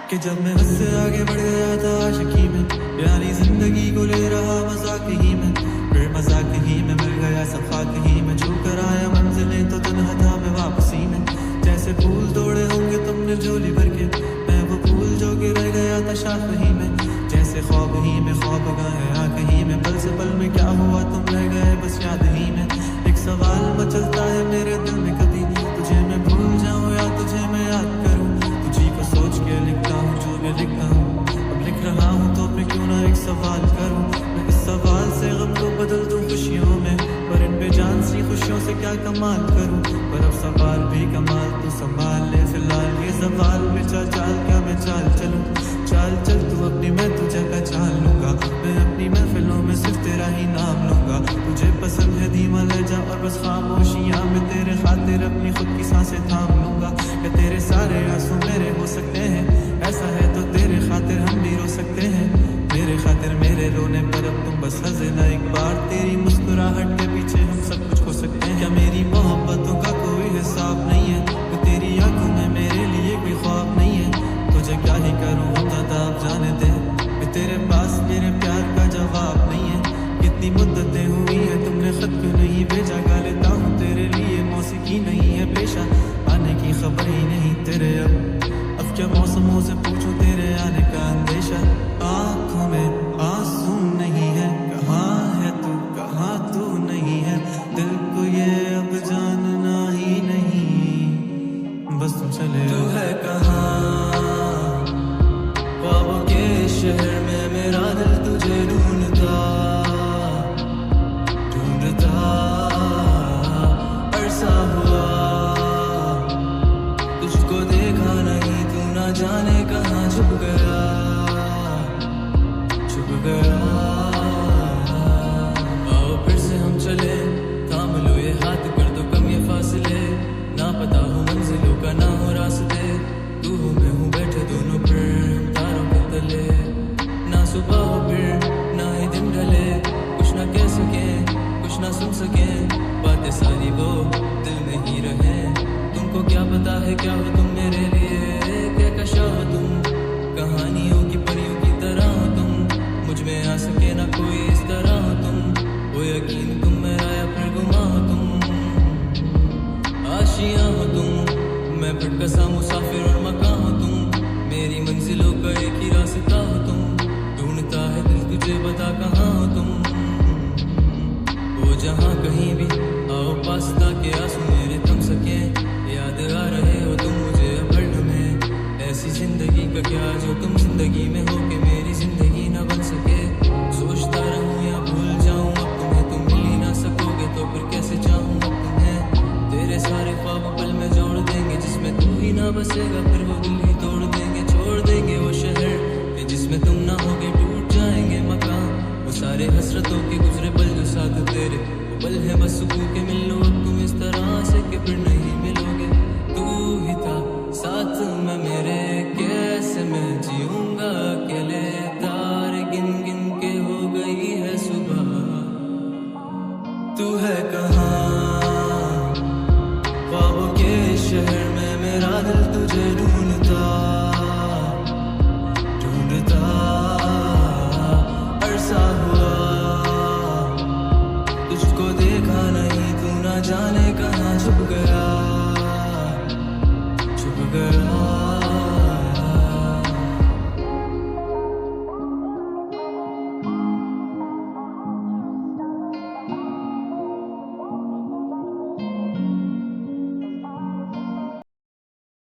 कि जब मैं हद से आगे बढ़ गया था आशिकी में, यानी जिंदगी को ले रहा मजाक ही में, फिर मजाक ही में मिल गया सफाक ही में, छू कर आया मंजिलें तो तन्हा था मैं वापसी में। जैसे फूल तोड़े होंगे तुमने झोली भर के, मैं वो फूल जो कि रह गया था शाख ही में। जैसे ख्वाब ही में ख्वाब गए आँख ही में, पल से पल में क्या हुआ तुम रह गए बस याद ही में। एक सवाल मचलता है मेरे दिल में, कभी तुझे मैं भूल जाऊं या तुझे मैं याद करूं। तुझी को सोच के लिखता हूँ जो भी लिखता हूँ, अब लिख रहा हूँ तो मैं क्यों ना एक सवाल करूं। मैं इस सवाल से गम को बदल दूं खुशियों में, पर इन बेजान सी खुशियों से क्या कमाल करूं। पर अब सवाल भी कमाल तू संभाल ले फिलहाल, ये सवाल में चाल क्या मैं चाल चलूं। चाल चल तू अपनी मैं तुझे पहचान लूंगा, मैं अपनी महफिलों में सिर्फ तेरा ही नाम लूंगा। तुझे पसंद है धीमा लहजा और बस खामोशियां, मैं तेरे खातिर अपनी खुद की सांसें थाम लूंगा। क्या तेरे सारे आंसू मेरे हो सकते हैं, ऐसा है तो तेरे खातिर हम भी रो सकते हैं। मेरे खातिर मेरे रोने पर अब तुम बस हंसे ना एक बार, तेरी मुस्कुराहट के पीछे हम सब कुछ खो सकते हैं। क्या मेरी मोहब्बतों का कोई हिसाब नहीं है, तो तेरी आंखों में मेरे लिए कोई ख्वाब नहीं है। तुझे क्या ही करूं खुदा आप जाने दे, तेरे पास मेरे प्यार का जवाब नहीं है। कितनी मुद्दतें हुई है तुमने खत क्यों नहीं भेजा, गा लेता हूँ तेरे लिए मौसीकी नहीं है पेशा, आने की खबर ही नहीं तेरे। अब क्या मौसमों से पूछूं तेरे आने का अंदेशा, आँखों में आंसू नहीं है, कहाँ तू नहीं है। दिल को ये अब जानना ही नहीं, बस तुम चले तू है कहाँ। ख्वाबों के शहर में मेरा दिल तुझे ढूंढता अरसा हुआ, तुझको देखा नहीं तू ना जाने कहाँ छुप गया। आओ फिर से हम चले, थाम लो ये हाथ कर दो कम ये फासले, ना पता हो मंजिलों का ना हो रास्ते, तू हो मैं हूँ बैठे दोनों फिर तारों के तले। ना सुबह हो फिर ना ही दिन ढले, कुछ ना कह सके कुछ ना सुन सके, बातें सारी वो दिल में ही रहे। तुमको क्या पता है क्या हो तुम मेरे लिए, क्या कशा हो तुम, कहानियों की परियों की तरह हो तुम, मुझ में आ सके ना कोई इस तरह हो तुम। वो यकीन तुम मेरा या फिर गुमा हो तुम, आशियां हो तुम, मैं भटका सा मुसाफिर और मकां हो तुम, मेरी मंजिलों का एक ही रास्ता हो तुम, ढूंढता है दिल तुझे बता कहाँ हो तुम। वो जहाँ कहीं भी आओ पास ताकि आंसू मेरे थम सके, याद आ रहे हो तुम मुझे हर में, ऐसी जिंदगी का क्या जो तुम जिंदगी में हो के मेरी जिंदगी ना बन सके। सोचता रहूं या भूल जाऊं अब तुम्हें, तुम मिल ही ना सकोगे तो फिर कैसे चाहूं अब तुम्हें। तेरे सारे ख्वाब पल में जोड़ देंगे, जिसमें तू ही ना बसेगा फिर वो दिल ही तोड़ देंगे। छोड़ देंगे वो शहर कि जिसमें तुम ना होगे, टूट जाएंगे मकान वो सारे हसरतों के गुजरे पल जो साथ तेरे, वो पल है बस सुकून के मिल लो अब तुम इस तरह से कि फिर नहीं मिलोगे। तू ही था साथ में मेरे, कैसे मैं जीऊंगा अकेले, तारे गिन गिन के हो गई है सुबह। तू है कहाँ ख्वाबों के शहर में मेरा दिल तुझे ढूंढता अरसा हुआ, तुझको देखा नहीं तू ना जाने कहाँ छुप गया।